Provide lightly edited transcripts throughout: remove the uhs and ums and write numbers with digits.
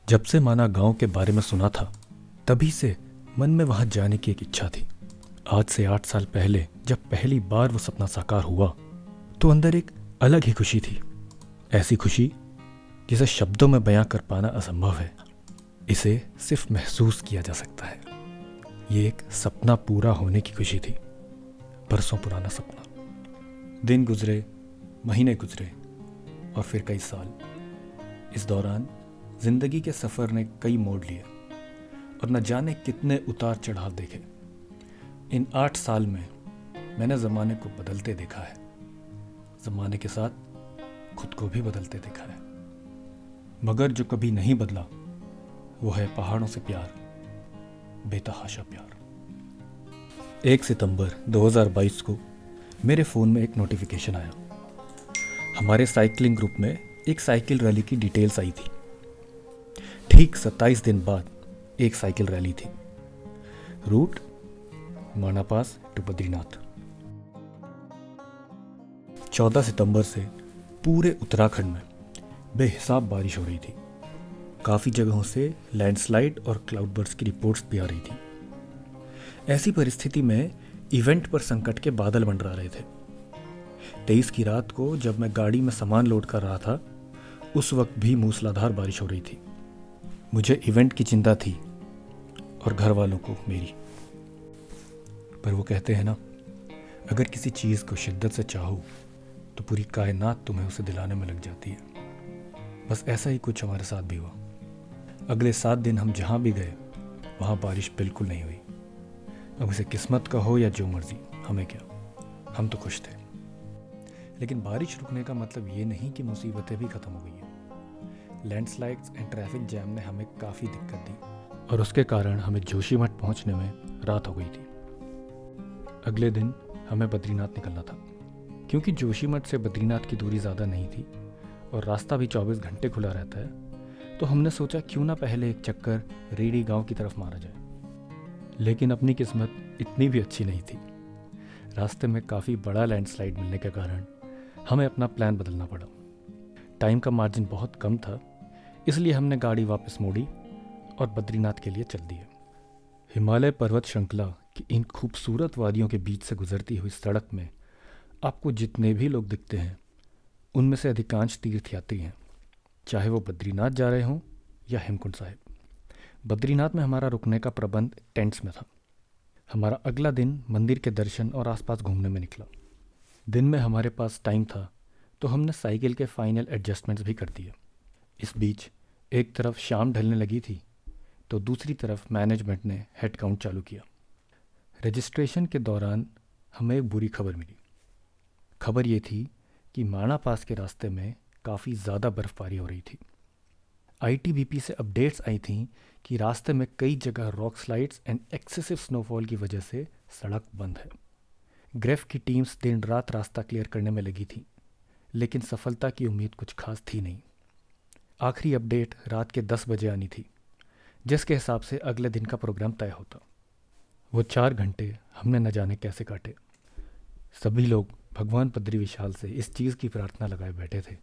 जब से माना गांव के बारे में सुना था, तभी से मन में वहां जाने की एक इच्छा थी। आज से 8 साल पहले जब पहली बार वो सपना साकार हुआ तो अंदर एक अलग ही खुशी थी। ऐसी खुशी जिसे शब्दों में बयां कर पाना असंभव है। इसे सिर्फ महसूस किया जा सकता है। ये एक सपना पूरा होने की खुशी थी। बरसों पुराना सपना। दिन गुजरे, महीने गुजरे और फिर कई साल। इस दौरान जिंदगी के सफर ने कई मोड़ लिए और न जाने कितने उतार चढ़ाव देखे। इन 8 साल में मैंने ज़माने को बदलते देखा है, ज़माने के साथ खुद को भी बदलते देखा है। मगर जो कभी नहीं बदला वो है पहाड़ों से प्यार, बेतहाशा प्यार। 1 सितंबर 2022 को मेरे फ़ोन में एक नोटिफिकेशन आया। हमारे साइकिलिंग ग्रुप में एक साइकिल रैली की डिटेल्स आई थी। ठीक 27 दिन बाद एक साइकिल रैली थी। रूट माना पास टू बद्रीनाथ। 14 सितंबर से पूरे उत्तराखंड में बेहिसाब बारिश हो रही थी। काफ़ी जगहों से लैंडस्लाइड और क्लाउड बर्स्ट की रिपोर्ट्स भी आ रही थी। ऐसी परिस्थिति में इवेंट पर संकट के बादल मंडरा रहे थे। 23 की रात को जब मैं गाड़ी में सामान लोड कर रहा था, उस वक्त भी मूसलाधार बारिश हो रही थी। मुझे इवेंट की चिंता थी और घर वालों को मेरी। पर वो कहते हैं ना, अगर किसी चीज़ को शिद्दत से चाहो तो पूरी कायनात तुम्हें उसे दिलाने में लग जाती है। बस ऐसा ही कुछ हमारे साथ भी हुआ। अगले 7 दिन हम जहाँ भी गए वहाँ बारिश बिल्कुल नहीं हुई। अब उसे किस्मत का हो या जो मर्जी, हमें क्या, हम तो खुश थे। लेकिन बारिश रुकने का मतलब ये नहीं कि मुसीबतें भी ख़त्म हो गई हैं। लैंडस्लाइड्स एंड ट्रैफिक जैम ने हमें काफ़ी दिक्कत दी और उसके कारण हमें जोशीमठ पहुंचने में रात हो गई थी। अगले दिन हमें बद्रीनाथ निकलना था। क्योंकि जोशीमठ से बद्रीनाथ की दूरी ज़्यादा नहीं थी और रास्ता भी 24 घंटे खुला रहता है, तो हमने सोचा क्यों ना पहले एक चक्कर रेडी गांव की तरफ मारा जाए। लेकिन अपनी किस्मत इतनी भी अच्छी नहीं थी। रास्ते में काफ़ी बड़ा लैंडस्लाइड मिलने के कारण हमें अपना प्लान बदलना पड़ा। टाइम का मार्जिन बहुत कम था, इसलिए हमने गाड़ी वापस मोड़ी और बद्रीनाथ के लिए चल दिए। हिमालय पर्वत श्रृंखला की इन खूबसूरत वादियों के बीच से गुजरती हुई सड़क में आपको जितने भी लोग दिखते हैं, उनमें से अधिकांश तीर्थयात्री हैं, चाहे वो बद्रीनाथ जा रहे हों या हेमकुंड साहिब। बद्रीनाथ में हमारा रुकने का प्रबंध टेंट्स में था। हमारा अगला दिन मंदिर के दर्शन और आसपास घूमने में निकला। दिन में हमारे पास टाइम था तो हमने साइकिल के फाइनल एडजस्टमेंट्स भी कर दिए। इस बीच एक तरफ शाम ढलने लगी थी तो दूसरी तरफ मैनेजमेंट ने हेड काउंट चालू किया। रजिस्ट्रेशन के दौरान हमें एक बुरी खबर मिली। खबर ये थी कि माना पास के रास्ते में काफ़ी ज़्यादा बर्फ़बारी हो रही थी। आईटीबीपी से अपडेट्स आई थीं कि रास्ते में कई जगह rock slides and excessive snowfall की वजह से सड़क बंद है। ग्रेफ की टीम्स दिन रात रास्ता क्लियर करने में लगी थी, लेकिन सफलता की उम्मीद कुछ खास थी नहीं। आखिरी अपडेट रात के 10 बजे आनी थी, जिसके हिसाब से अगले दिन का प्रोग्राम तय होता। वो 4 घंटे हमने न जाने कैसे काटे। सभी लोग भगवान बद्री विशाल से इस चीज़ की प्रार्थना लगाए बैठे थे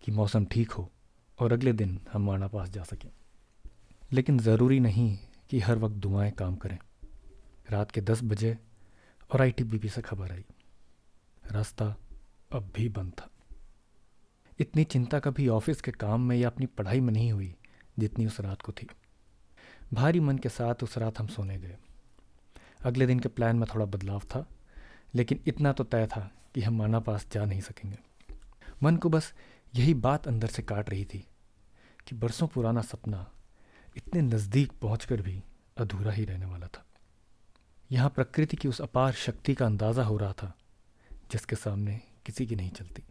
कि मौसम ठीक हो और अगले दिन हम माना पास जा सकें। लेकिन ज़रूरी नहीं कि हर वक्त दुआएं काम करें। रात के 10 बजे और आईटीबीपी से खबर आई, रास्ता अब भी बंद था। इतनी चिंता कभी ऑफिस के काम में या अपनी पढ़ाई में नहीं हुई जितनी उस रात को थी। भारी मन के साथ उस रात हम सोने गए। अगले दिन के प्लान में थोड़ा बदलाव था, लेकिन इतना तो तय था कि हम माना पास जा नहीं सकेंगे। मन को बस यही बात अंदर से काट रही थी कि बरसों पुराना सपना इतने नज़दीक पहुंचकर भी अधूरा ही रहने वाला था। यहाँ प्रकृति की उस अपार शक्ति का अंदाज़ा हो रहा था जिसके सामने किसी की नहीं चलती।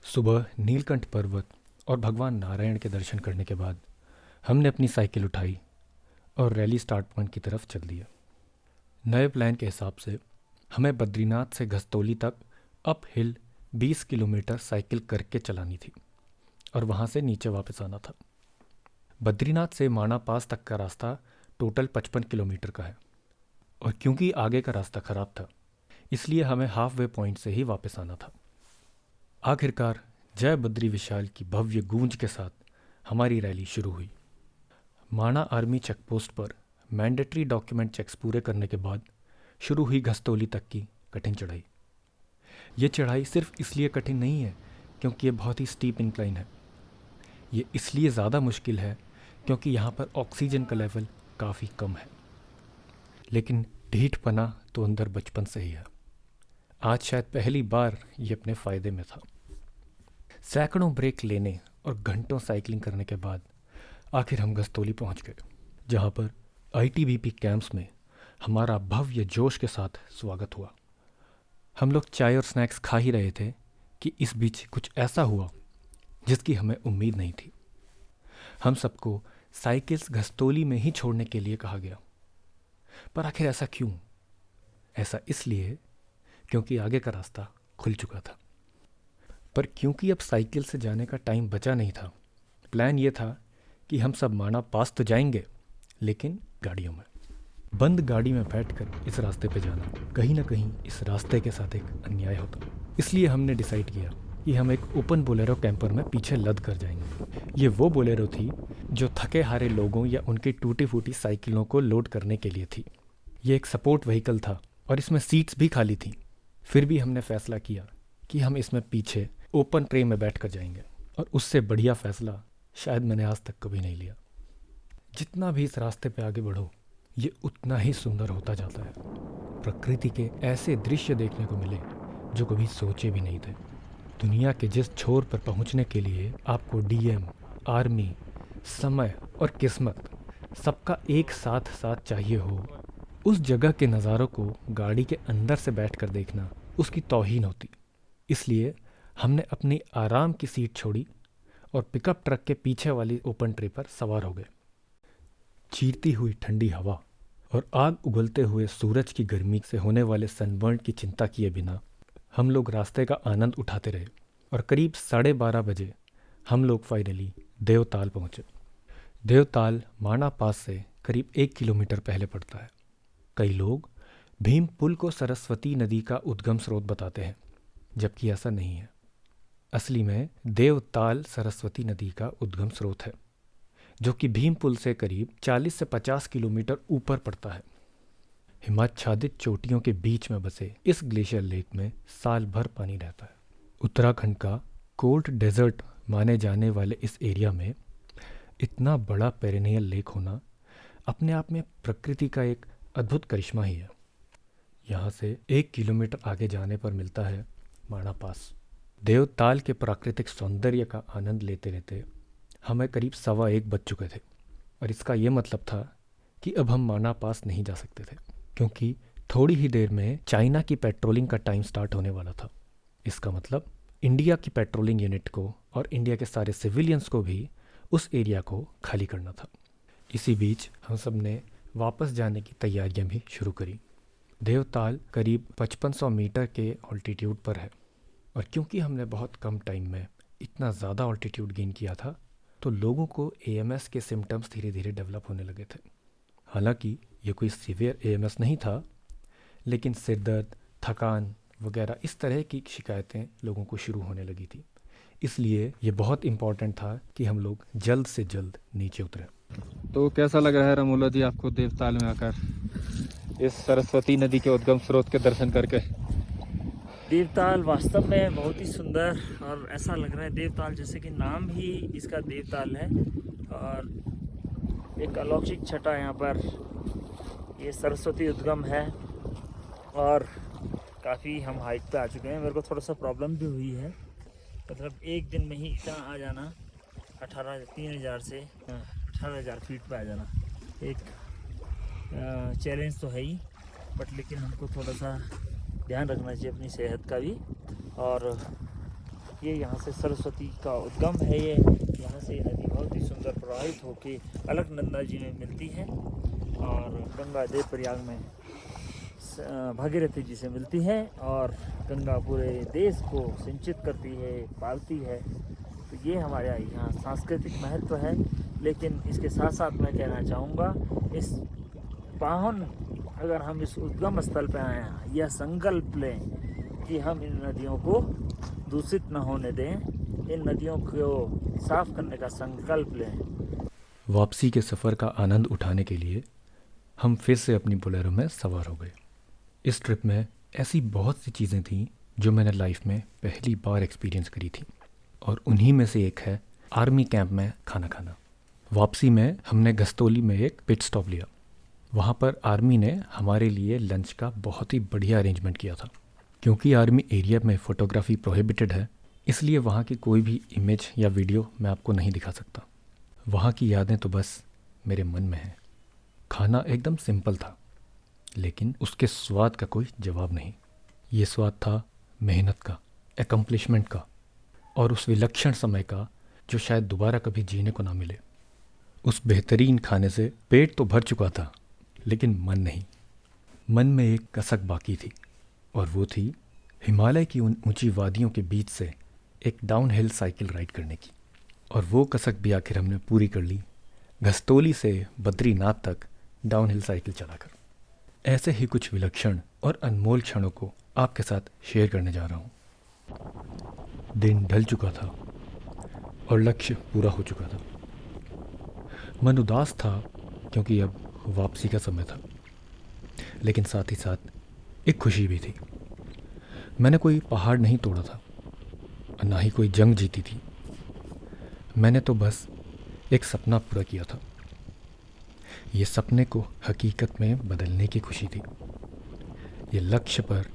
सुबह नीलकंठ पर्वत और भगवान नारायण के दर्शन करने के बाद हमने अपनी साइकिल उठाई और रैली स्टार्ट पॉइंट की तरफ चल दिया। नए प्लान के हिसाब से हमें बद्रीनाथ से घस्तौली तक अप हिल 20 किलोमीटर साइकिल करके चलानी थी और वहाँ से नीचे वापस आना था। बद्रीनाथ से माना पास तक का रास्ता टोटल 55 किलोमीटर का है और क्योंकि आगे का रास्ता ख़राब था, इसलिए हमें हाफ वे पॉइंट से ही वापस आना था। आखिरकार जय बद्री विशाल की भव्य गूंज के साथ हमारी रैली शुरू हुई। माणा आर्मी चेकपोस्ट पर मैंडेटरी डॉक्यूमेंट चेक्स पूरे करने के बाद शुरू हुई घस्तौली तक की कठिन चढ़ाई। ये चढ़ाई सिर्फ इसलिए कठिन नहीं है क्योंकि ये बहुत ही स्टीप इंक्लाइन है। ये इसलिए ज़्यादा मुश्किल है क्योंकि यहाँ पर ऑक्सीजन का लेवल काफ़ी कम है। लेकिन ढीठपना तो अंदर बचपन से ही है। आज शायद पहली बार ये अपने फ़ायदे में था। सैकड़ों ब्रेक लेने और घंटों साइकिलिंग करने के बाद आखिर हम घस्तौली पहुँच गए, जहाँ पर आईटीबीपी कैंप्स में हमारा भव्य जोश के साथ स्वागत हुआ। हम लोग चाय और स्नैक्स खा ही रहे थे कि इस बीच कुछ ऐसा हुआ जिसकी हमें उम्मीद नहीं थी। हम सबको साइकिल्स घस्तौली में ही छोड़ने के लिए कहा गया। पर आखिर ऐसा क्यों? ऐसा इसलिए क्योंकि आगे का रास्ता खुल चुका था। पर क्योंकि अब साइकिल से जाने का टाइम बचा नहीं था, प्लान ये था कि हम सब माणा पास तो जाएंगे, लेकिन गाड़ियों में। बंद गाड़ी में बैठकर इस रास्ते पे जाना कहीं ना कहीं इस रास्ते के साथ एक अन्याय होता। इसलिए हमने डिसाइड किया कि हम एक ओपन बोलेरो कैंपर में पीछे लद कर जाएंगे। ये वो बोलेरो थी जो थके हारे लोगों या उनकी टूटी फूटी साइकिलों को लोड करने के लिए थी। ये एक सपोर्ट व्हीकल था और इसमें सीट्स भी खाली थी। फिर भी हमने फैसला किया कि हम इसमें पीछे ओपन ट्रे में बैठ कर जाएंगे, और उससे बढ़िया फैसला शायद मैंने आज तक कभी नहीं लिया। जितना भी इस रास्ते पे आगे बढ़ो, ये उतना ही सुंदर होता जाता है। प्रकृति के ऐसे दृश्य देखने को मिले जो कभी सोचे भी नहीं थे। दुनिया के जिस छोर पर पहुंचने के लिए आपको डीएम, आर्मी, समय और किस्मत सबका एक साथ साथ चाहिए हो, उस जगह के नज़ारों को गाड़ी के अंदर से बैठकर देखना उसकी तौहीन होती। इसलिए हमने अपनी आराम की सीट छोड़ी और पिकअप ट्रक के पीछे वाली ओपन ट्रे पर सवार हो गए। चीरती हुई ठंडी हवा और आग उगलते हुए सूरज की गर्मी से होने वाले सनबर्न की चिंता किए बिना हम लोग रास्ते का आनंद उठाते रहे, और करीब 12:30 बजे हम लोग फाइनली देवताल पहुँचे। देवताल माणा पास से करीब 1 किलोमीटर पहले पड़ता है। कई लोग भीम पुल को सरस्वती नदी का उद्गम स्रोत बताते हैं, जबकि ऐसा नहीं है। असली में देवताल सरस्वती नदी का उद्गम स्रोत है, जो कि भीम पुल से करीब 40 से 50 किलोमीटर ऊपर पड़ता है। हिमाच्छादित चोटियों के बीच में बसे इस ग्लेशियर लेक में साल भर पानी रहता है। उत्तराखंड का कोल्ड डेजर्ट माने जाने वाले इस एरिया में इतना बड़ा पेरेनियल लेक होना अपने आप में प्रकृति का एक अद्भुत करिश्मा ही है। यहाँ से 1 किलोमीटर आगे जाने पर मिलता है माणा पास। देवताल के प्राकृतिक सौंदर्य का आनंद लेते लेते हमें करीब 1:15 बज चुके थे, और इसका ये मतलब था कि अब हम माणा पास नहीं जा सकते थे, क्योंकि थोड़ी ही देर में चाइना की पेट्रोलिंग का टाइम स्टार्ट होने वाला था। इसका मतलब इंडिया की पेट्रोलिंग यूनिट को और इंडिया के सारे सिविलियंस को भी उस एरिया को खाली करना था। इसी बीच हम सब ने वापस जाने की तैयारियां भी शुरू करी। देवताल करीब 5500 मीटर के ऑल्टीट्यूड पर है, और क्योंकि हमने बहुत कम टाइम में इतना ज़्यादा ऑल्टीट्यूड गेन किया था, तो लोगों को एएमएस के सिम्टम्स धीरे धीरे डेवलप होने लगे थे। हालांकि ये कोई सीवियर एएमएस नहीं था, लेकिन सिर दर्द, थकान वगैरह इस तरह की शिकायतें लोगों को शुरू होने लगी थी। इसलिए ये बहुत इम्पॉर्टेंट था कि हम लोग जल्द से जल्द नीचे उतरें। तो कैसा लग रहा है रमोला जी आपको देवताल में आकर, इस सरस्वती नदी के उद्गम स्रोत के दर्शन करके? देवताल वास्तव में बहुत ही सुंदर, और ऐसा लग रहा है देवताल जैसे कि नाम ही इसका देवताल है, और एक अलौकिक छटा यहाँ पर ये सरस्वती उद्गम है। और काफ़ी हम हाइट पे आ चुके हैं। मेरे को थोड़ा सा प्रॉब्लम भी हुई है, मतलब एक दिन में ही इतना आ जाना, 3,000 से 18,000 फीट पे आ जाना एक चैलेंज तो है ही, बट लेकिन हमको थोड़ा सा ध्यान रखना चाहिए अपनी सेहत का भी। और ये यहाँ से सरस्वती का उद्गम है। ये यहाँ से नदी बहुत ही सुंदर प्रवाहित होके अलकनंदा जी में मिलती है, और गंगा देवप्रयाग में भागीरथी जी से मिलती है, और गंगा पूरे देश को सिंचित करती है, पालती है। तो ये हमारे यहाँ सांस्कृतिक महत्व है। लेकिन इसके साथ साथ मैं कहना चाहूँगा, इस पावन अगर हम इस उद्गम स्थल पर आए हैं, यह संकल्प लें कि हम इन नदियों को दूषित न होने दें, इन नदियों को साफ करने का संकल्प लें। वापसी के सफ़र का आनंद उठाने के लिए हम फिर से अपनी बोलेरो में सवार हो गए। इस ट्रिप में ऐसी बहुत सी चीज़ें थीं जो मैंने लाइफ में पहली बार एक्सपीरियंस करी थी, और उन्हीं में से एक है आर्मी कैंप में खाना खाना। वापसी में हमने गस्तौली में एक पिट स्टॉप लिया। वहाँ पर आर्मी ने हमारे लिए लंच का बहुत ही बढ़िया अरेंजमेंट किया था। क्योंकि आर्मी एरिया में फ़ोटोग्राफी प्रोहिबिटेड है, इसलिए वहाँ की कोई भी इमेज या वीडियो मैं आपको नहीं दिखा सकता। वहाँ की यादें तो बस मेरे मन में हैं। खाना एकदम सिंपल था, लेकिन उसके स्वाद का कोई जवाब नहीं। ये स्वाद था मेहनत का, एकम्प्लिशमेंट का, और उस विलक्षण समय का जो शायद दोबारा कभी जीने को ना मिले। उस बेहतरीन खाने से पेट तो भर चुका था, लेकिन मन नहीं। मन में एक कसक बाकी थी, और वो थी हिमालय की उन ऊंची वादियों के बीच से एक डाउन हिल साइकिल राइड करने की। और वो कसक भी आखिर हमने पूरी कर ली, गस्तौली से बद्रीनाथ तक डाउन हिल साइकिल चलाकर। ऐसे ही कुछ विलक्षण और अनमोल क्षणों को आपके साथ शेयर करने जा रहा हूँ। दिन ढल चुका था और लक्ष्य पूरा हो चुका था। मन उदास था क्योंकि अब वापसी का समय था, लेकिन साथ ही साथ एक खुशी भी थी। मैंने कोई पहाड़ नहीं तोड़ा था, ना ही कोई जंग जीती थी। मैंने तो बस एक सपना पूरा किया था। ये सपने को हकीकत में बदलने की खुशी थी। ये लक्ष्य पर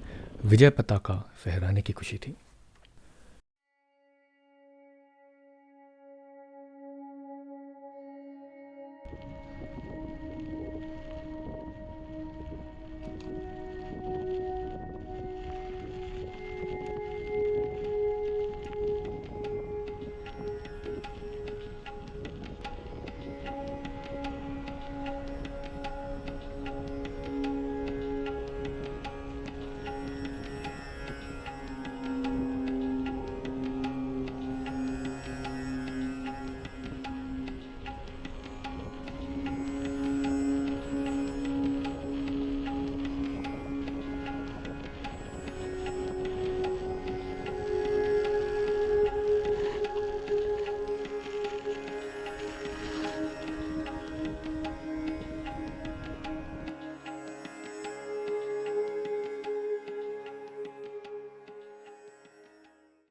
विजय पताका फहराने की खुशी थी।